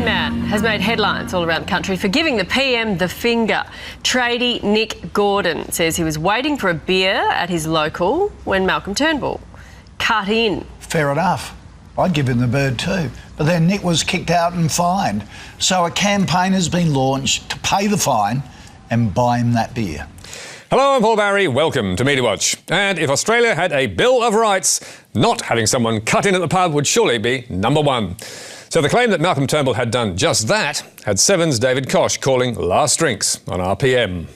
One man has made headlines all around the country for giving the PM the finger. Tradie Nick Gordon says he was waiting for a beer at his local when Malcolm Turnbull cut in. Fair enough. I'd give him the bird too. But then Nick was kicked out and fined. So a campaign has been launched to pay the fine and buy him that beer. Hello, I'm Paul Barry. Welcome to Media Watch. And if Australia had a Bill of Rights, not having someone cut in at the pub would surely be number one. So the claim that Malcolm Turnbull had done just that had Seven's David Koch calling last drinks on RPM.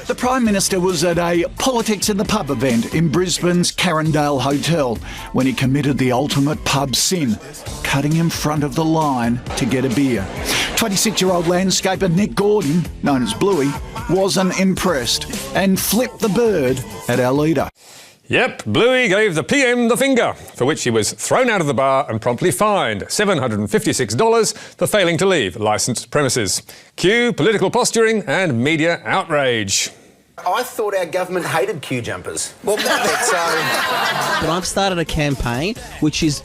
The Prime Minister was at a Politics in the Pub event in Brisbane's Carindale Hotel when he committed the ultimate pub sin, cutting in front of the line to get a beer. 26-year-old landscaper Nick Gordon, known as Bluey, wasn't impressed and flipped the bird at our leader. Yep, Bluey gave the PM the finger, for which he was thrown out of the bar and promptly fined $756 for failing to leave licensed premises. Cue political posturing and media outrage. I thought our government hated queue jumpers. Well, that's But I've started a campaign which is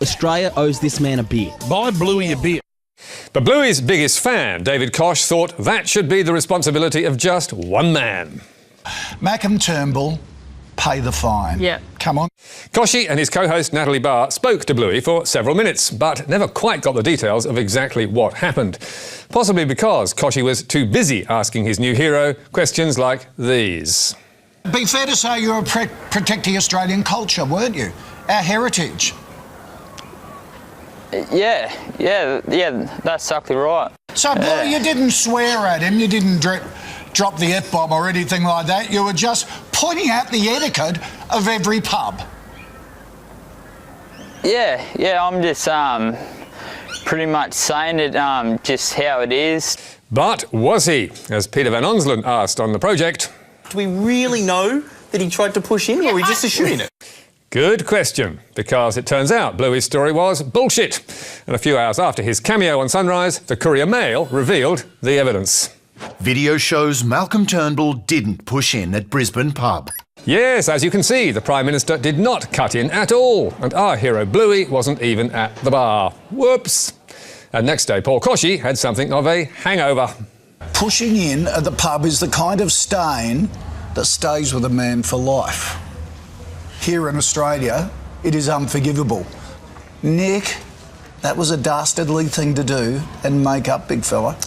Australia owes this man a beer. Buy Bluey a beer. But Bluey's biggest fan, David Koch, thought that should be the responsibility of just one man. Malcolm Turnbull, pay the fine. Yeah. Come on. Kochie and his co-host Natalie Barr spoke to Bluey for several minutes, but never quite got the details of exactly what happened. Possibly because Kochie was too busy asking his new hero questions like these. It'd be fair to say you were protecting Australian culture, weren't you? Our heritage. Yeah, that's exactly right. So, Bluey, you didn't swear at him, you didn't drop the F-bomb or anything like that. You were just pointing out the etiquette of every pub. Yeah, I'm just pretty much saying it just how it is. But was he, as Peter Van Onselen asked on The Project? Do we really know that he tried to push in, or are we just assuming it? Good question, because it turns out Bluey's story was bullshit. And a few hours after his cameo on Sunrise, the Courier Mail revealed the evidence. Video shows Malcolm Turnbull didn't push in at Brisbane pub. Yes, as you can see, the Prime Minister did not cut in at all, and our hero Bluey wasn't even at the bar. Whoops. And next day, Paul Kochie had something of a hangover. Pushing in at the pub is the kind of stain that stays with a man for life. Here in Australia, it is unforgivable. Nick, that was a dastardly thing to do and make up, big fella.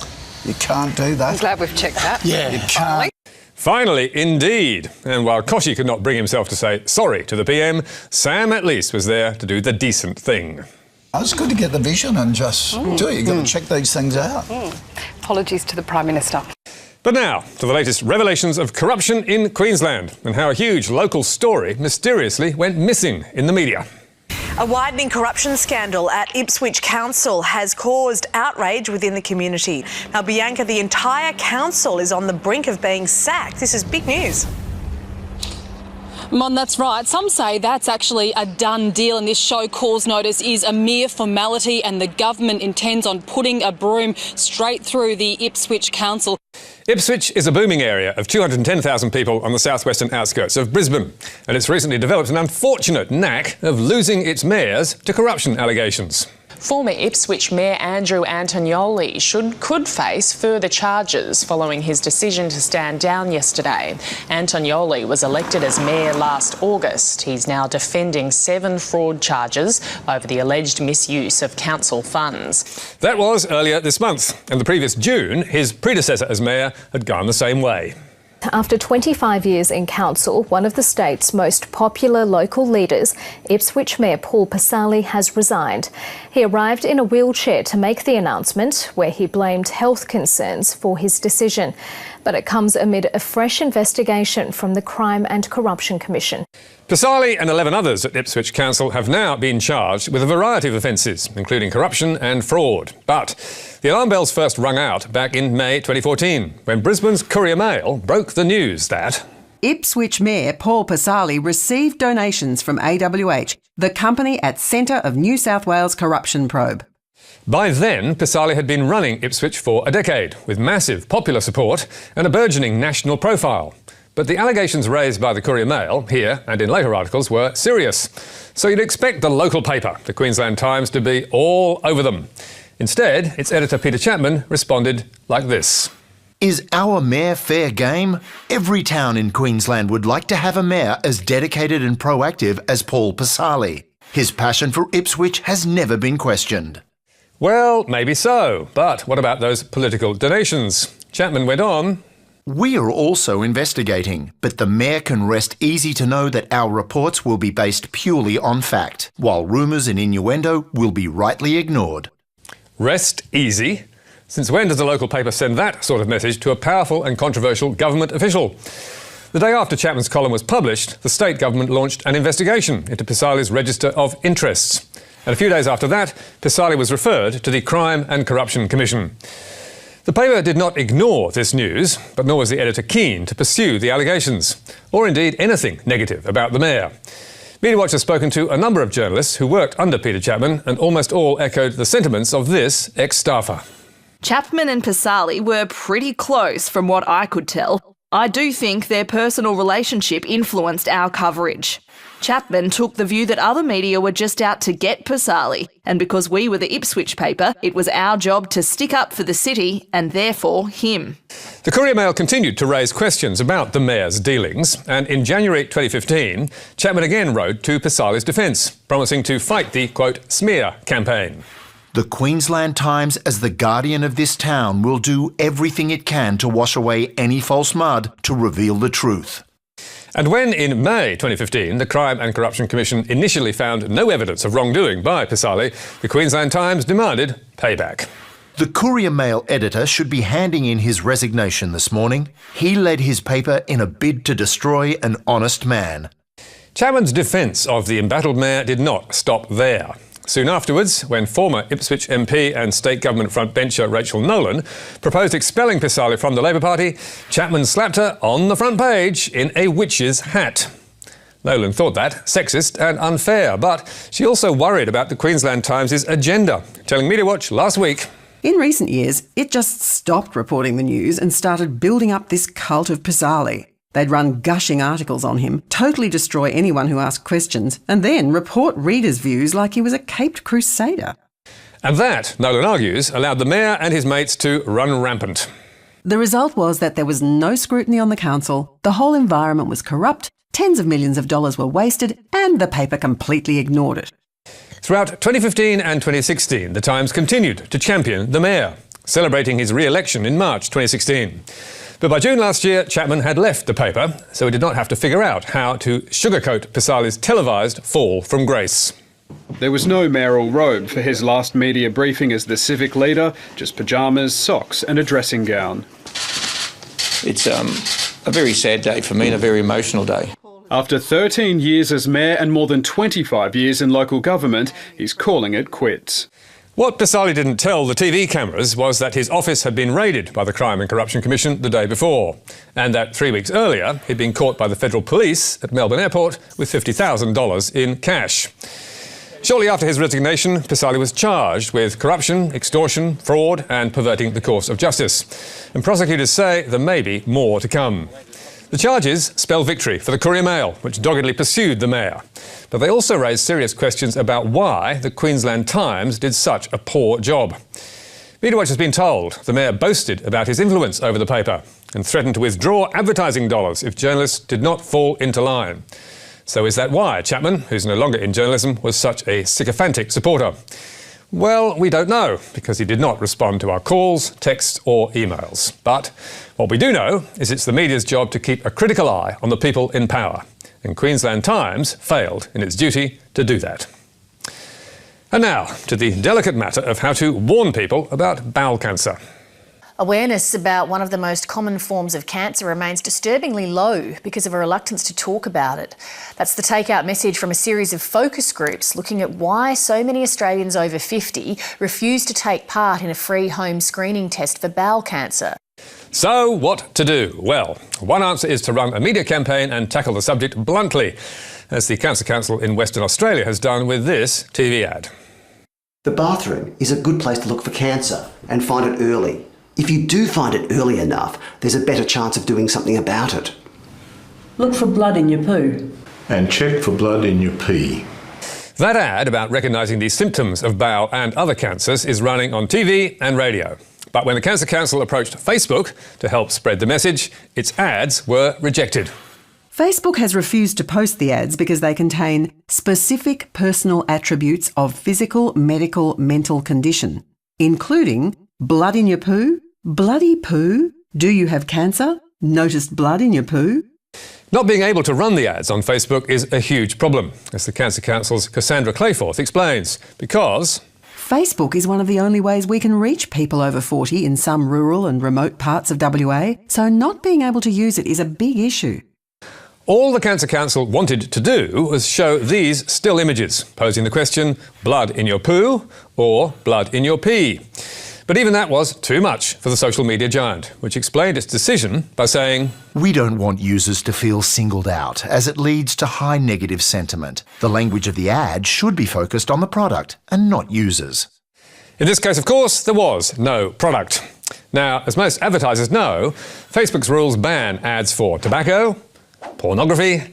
You can't do that. I'm glad we've checked that. Yeah, you can't. Finally, indeed. And while Kochie could not bring himself to say sorry to the PM, Sam at least was there to do the decent thing. It's good to get the vision and just do it. You've got to check these things out. Apologies to the Prime Minister. But now, to the latest revelations of corruption in Queensland and how a huge local story mysteriously went missing in the media. A widening corruption scandal at Ipswich Council has caused outrage within the community. Now, Bianca, the entire council is on the brink of being sacked. This is big news. Mon, that's right. Some say that's actually a done deal and this show cause notice is a mere formality and the government intends on putting a broom straight through the Ipswich Council. Ipswich is a booming area of 210,000 people on the southwestern outskirts of Brisbane, and it's recently developed an unfortunate knack of losing its mayors to corruption allegations. Former Ipswich Mayor Andrew Antonioli could face further charges following his decision to stand down yesterday. Antonioli was elected as mayor last August. He's now defending 7 fraud charges over the alleged misuse of council funds. That was earlier this month, and the previous June, his predecessor as mayor had gone the same way. After 25 years in council, one of the state's most popular local leaders, Ipswich Mayor Paul Pasali, has resigned. He arrived in a wheelchair to make the announcement, where he blamed health concerns for his decision. But it comes amid a fresh investigation from the Crime and Corruption Commission. Pasali and 11 others at Ipswich Council have now been charged with a variety of offences, including corruption and fraud. But the alarm bells first rung out back in May 2014, when Brisbane's Courier Mail broke the news that Ipswich Mayor Paul Pasali received donations from AWH, the company at centre of New South Wales corruption probe. By then, Pasali had been running Ipswich for a decade, with massive popular support and a burgeoning national profile. But the allegations raised by the Courier Mail, here and in later articles, were serious. So you'd expect the local paper, the Queensland Times, to be all over them. Instead, its editor Peter Chapman responded like this. Is our mayor fair game? Every town in Queensland would like to have a mayor as dedicated and proactive as Paul Pasali. His passion for Ipswich has never been questioned. Well, maybe so, but what about those political donations? Chapman went on. We are also investigating, but the mayor can rest easy to know that our reports will be based purely on fact, while rumours and innuendo will be rightly ignored. Rest easy? Since when does a local paper send that sort of message to a powerful and controversial government official? The day after Chapman's column was published, the state government launched an investigation into Pasali's register of interests. And a few days after that, Pasali was referred to the Crime and Corruption Commission. The paper did not ignore this news, but nor was the editor keen to pursue the allegations, or indeed anything negative about the mayor. Media Watch has spoken to a number of journalists who worked under Peter Chapman, and almost all echoed the sentiments of this ex-staffer. Chapman and Pasali were pretty close from what I could tell. I do think their personal relationship influenced our coverage. Chapman took the view that other media were just out to get Pasali, and because we were the Ipswich paper, it was our job to stick up for the city and therefore him. The Courier Mail continued to raise questions about the mayor's dealings, and in January 2015, Chapman again wrote to Pasali's defence, promising to fight the, quote, smear campaign. The Queensland Times, as the guardian of this town, will do everything it can to wash away any false mud to reveal the truth. And when, in May 2015, the Crime and Corruption Commission initially found no evidence of wrongdoing by Pasali, the Queensland Times demanded payback. The Courier Mail editor should be handing in his resignation this morning. He led his paper in a bid to destroy an honest man. Chapman's defence of the embattled mayor did not stop there. Soon afterwards, when former Ipswich MP and state government frontbencher Rachel Nolan proposed expelling Pasali from the Labor Party, Chapman slapped her on the front page in a witch's hat. Nolan thought that sexist and unfair, but she also worried about the Queensland Times' agenda, telling Media Watch last week. In recent years, it just stopped reporting the news and started building up this cult of Pasali. They'd run gushing articles on him, totally destroy anyone who asked questions, and then report readers' views like he was a caped crusader. And that, Nolan argues, allowed the mayor and his mates to run rampant. The result was that there was no scrutiny on the council, the whole environment was corrupt, tens of millions of dollars were wasted, and the paper completely ignored it. Throughout 2015 and 2016, the Times continued to champion the mayor, celebrating his re-election in March 2016. But by June last year, Chapman had left the paper, so he did not have to figure out how to sugarcoat Pasali's televised fall from grace. There was no mayoral robe for his last media briefing as the civic leader, just pyjamas, socks and a dressing gown. It's a very sad day for me and a very emotional day. After 13 years as mayor and more than 25 years in local government, he's calling it quits. What Pasali didn't tell the TV cameras was that his office had been raided by the Crime and Corruption Commission the day before, and that 3 weeks earlier he'd been caught by the Federal Police at Melbourne Airport with $50,000 in cash. Shortly after his resignation, Pasali was charged with corruption, extortion, fraud and perverting the course of justice. And prosecutors say there may be more to come. The charges spell victory for the Courier Mail, which doggedly pursued the mayor. But they also raised serious questions about why the Queensland Times did such a poor job. Media Watch has been told the mayor boasted about his influence over the paper and threatened to withdraw advertising dollars if journalists did not fall into line. So is that why Chapman, who's no longer in journalism, was such a sycophantic supporter? Well, we don't know, because he did not respond to our calls, texts or emails. But what we do know is it's the media's job to keep a critical eye on the people in power. And Queensland Times failed in its duty to do that. And now to the delicate matter of how to warn people about bowel cancer. Awareness about one of the most common forms of cancer remains disturbingly low because of a reluctance to talk about it. That's the take-out message from a series of focus groups looking at why so many Australians over 50 refuse to take part in a free home screening test for bowel cancer. So what to do? Well, one answer is to run a media campaign and tackle the subject bluntly, as the Cancer Council in Western Australia has done with this TV ad. The bathroom is a good place to look for cancer and find it early. If you do find it early enough, there's a better chance of doing something about it. Look for blood in your poo. And check for blood in your pee. That ad about recognising the symptoms of bowel and other cancers is running on TV and radio. But when the Cancer Council approached Facebook to help spread the message, its ads were rejected. Facebook has refused to post the ads because they contain specific personal attributes of physical, medical, mental condition, including blood in your poo, bloody poo, do you have cancer, noticed blood in your poo. Not being able to run the ads on Facebook is a huge problem, as the Cancer Council's Cassandra Clayforth explains, because Facebook is one of the only ways we can reach people over 40 in some rural and remote parts of WA, so not being able to use it is a big issue. all the Cancer Council wanted to do was show these still images, posing the question, blood in your poo or blood in your pee? But even that was too much for the social media giant, which explained its decision by saying, "We don't want users to feel singled out, as it leads to high negative sentiment. The language of the ad should be focused on the product and not users." In this case, of course, there was no product. Now, as most advertisers know, Facebook's rules ban ads for tobacco, pornography,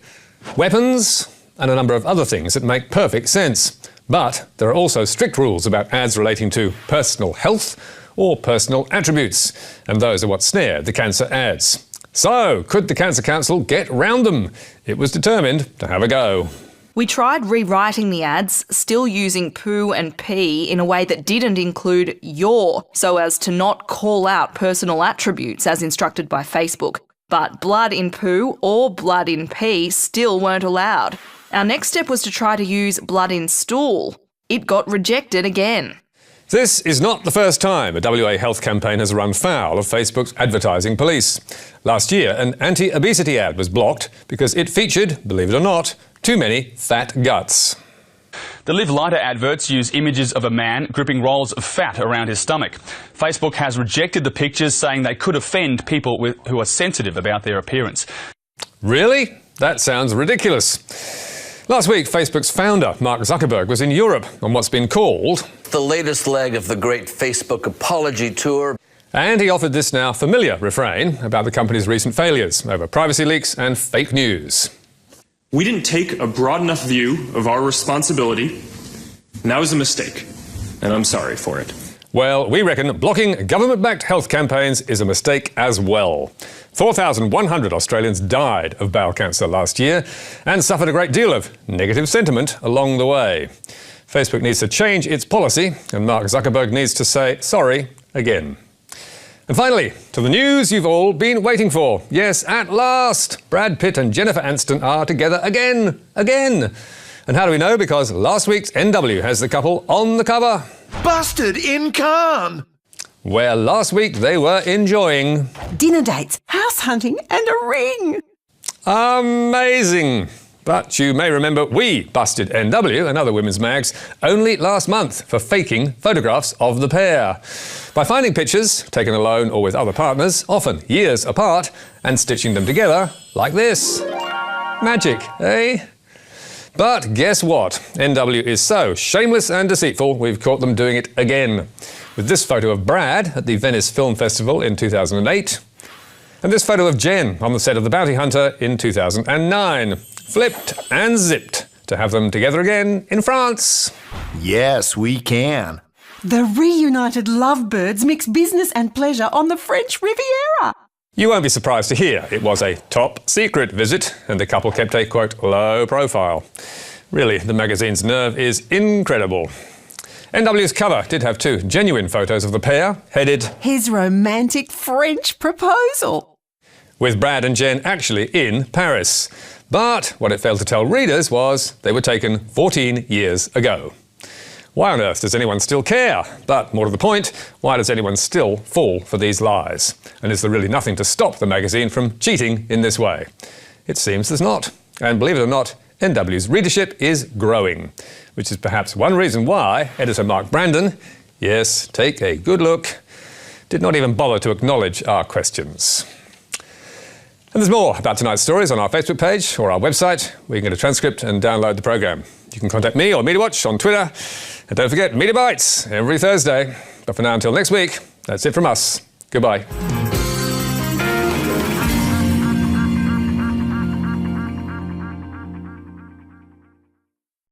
weapons, and a number of other things that make perfect sense. But there are also strict rules about ads relating to personal health or personal attributes, and those are what snared the cancer ads. So, could the Cancer Council get round them? It was determined to have a go. We tried rewriting the ads, still using poo and pee in a way that didn't include your, so as to not call out personal attributes as instructed by Facebook. But blood in poo or blood in pee still weren't allowed. Our next step was to try to use blood in stool. It got rejected again. This is not the first time a WA health campaign has run foul of Facebook's advertising police. Last year, an anti-obesity ad was blocked because it featured, believe it or not, too many fat guts. The Live Lighter adverts use images of a man gripping rolls of fat around his stomach. Facebook has rejected the pictures, saying they could offend people who are sensitive about their appearance. Really? That sounds ridiculous. Last week, Facebook's founder, Mark Zuckerberg, was in Europe on what's been called the latest leg of the great Facebook apology tour. And he offered this now familiar refrain about the company's recent failures over privacy leaks and fake news. We didn't take a broad enough view of our responsibility, and that was a mistake, and I'm sorry for it. Well, we reckon blocking government-backed health campaigns is a mistake as well. 4,100 Australians died of bowel cancer last year and suffered a great deal of negative sentiment along the way. Facebook needs to change its policy, and Mark Zuckerberg needs to say sorry again. And finally, to the news you've all been waiting for. Yes, at last, Brad Pitt and Jennifer Aniston are together again. And how do we know? Because last week's NW has the couple on the cover. Busted in Cannes! Where last week they were enjoying dinner dates, house hunting and a ring. Amazing. But you may remember we busted NW and other women's mags only last month for faking photographs of the pair. By finding pictures, taken alone or with other partners, often years apart, and stitching them together like this. Magic, eh? But guess what? NW is so shameless and deceitful, we've caught them doing it again. With this photo of Brad at the Venice Film Festival in 2008, and this photo of Jen on the set of The Bounty Hunter in 2009. Flipped and zipped to have them together again in France. Yes, we can. The reunited lovebirds mix business and pleasure on the French Riviera. You won't be surprised to hear it was a top secret visit, and the couple kept a, quote, low profile. Really, the magazine's nerve is incredible. NW's cover did have two genuine photos of the pair, headed His romantic French proposal, with Brad and Jen actually in Paris. But what it failed to tell readers was they were taken 14 years ago. Why on earth does anyone still care? But more to the point, why does anyone still fall for these lies? And is there really nothing to stop the magazine from cheating in this way? It seems there's not. And believe it or not, NW's readership is growing, which is perhaps one reason why editor Mark Brandon, yes, take a good look, did not even bother to acknowledge our questions. And there's more about tonight's stories on our Facebook page or our website, where you can get a transcript and download the programme. You can contact me or Media Watch on Twitter. And don't forget, Media Bites every Thursday. But for now, until next week, that's it from us. Goodbye.